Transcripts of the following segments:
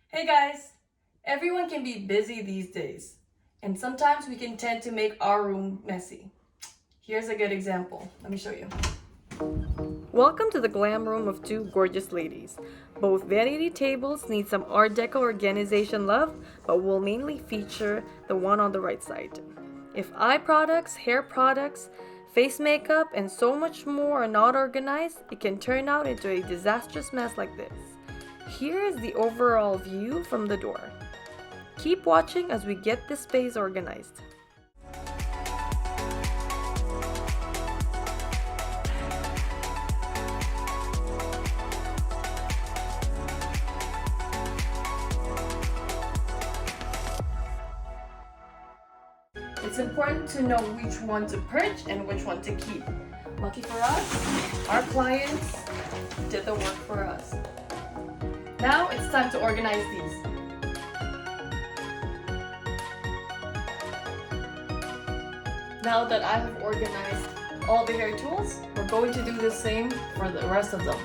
Hey guys! Everyone can be busy these days, and sometimes we can tend to make our room messy. Here's a good example. Let me show you. Welcome to the glam room of two gorgeous ladies. Both vanity tables need some Art Deco organization love, but will mainly feature the one on the right side. If eye products, hair products, face makeup, and so much more are not organized, it can turn out into a disastrous mess like this. Here is the overall view from the door. Keep watching as we get this space organized. It's important to know which one to purge and which one to keep. Lucky for us, our clients did the work for us. Now it's time to organize these. Now that I have organized all the hair tools, we're going to do the same for the rest of them.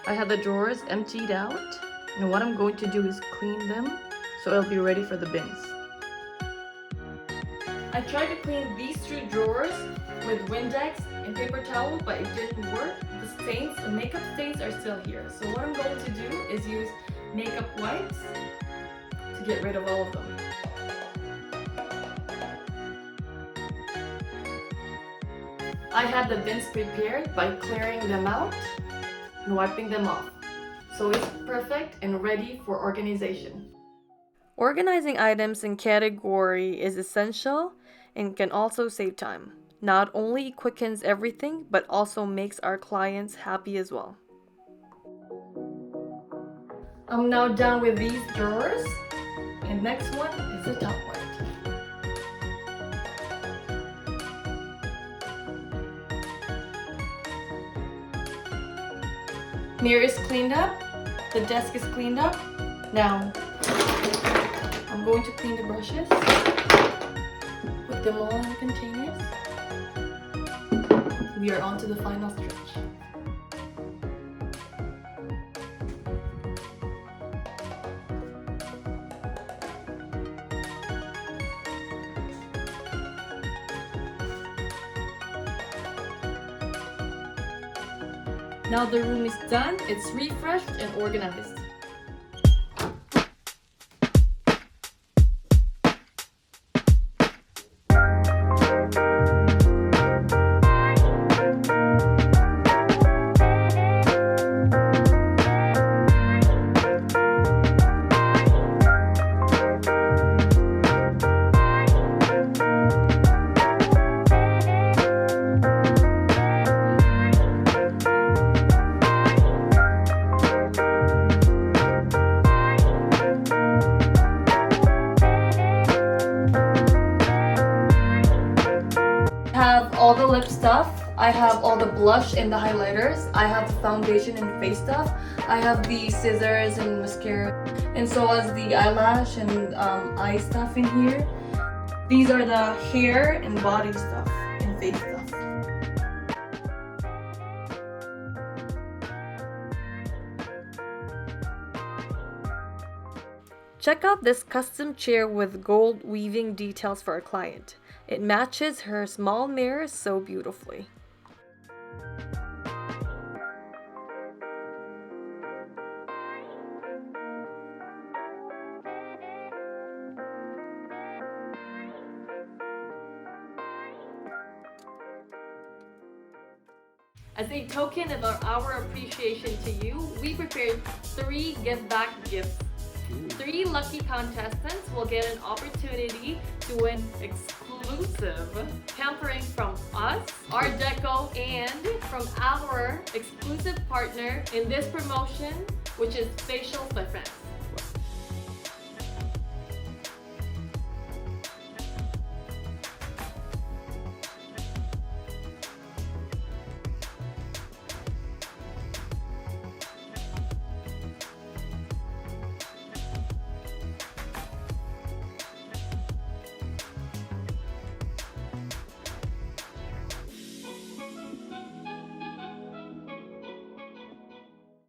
I have the drawers emptied out, and what I'm going to do is clean them so it'll be ready for the bins. I tried to clean these two drawers with Windex and paper towel, but it didn't work. The makeup stains are still here. So what I'm going to do is use makeup wipes to get rid of all of them. I had the bins prepared by clearing them out and wiping them off. So it's perfect and ready for organization. Organizing items in category is essential and can also save time. Not only quickens everything, but also makes our clients happy as well. I'm now done with these drawers, and next one is the top part. Mirror is cleaned up, the desk is cleaned up. Now, I'm going to clean the brushes, put them all in the containers. We are on to the final stretch. Now the room is done, it's refreshed and organized. I have all the lip stuff, I have all the blush and the highlighters, I have the foundation and face stuff, I have the scissors and mascara, and so as the eyelash and eye stuff in here. These are the hair and body stuff and face stuff. Check out this custom chair with gold weaving details for our client. It matches her small mirror so beautifully. As a token of our appreciation to you, we prepared 3 give back gifts. 3 lucky contestants will get an opportunity to win exclusive pampering from us, Art Deco, and from our exclusive partner in this promotion, which is Facials by Friends.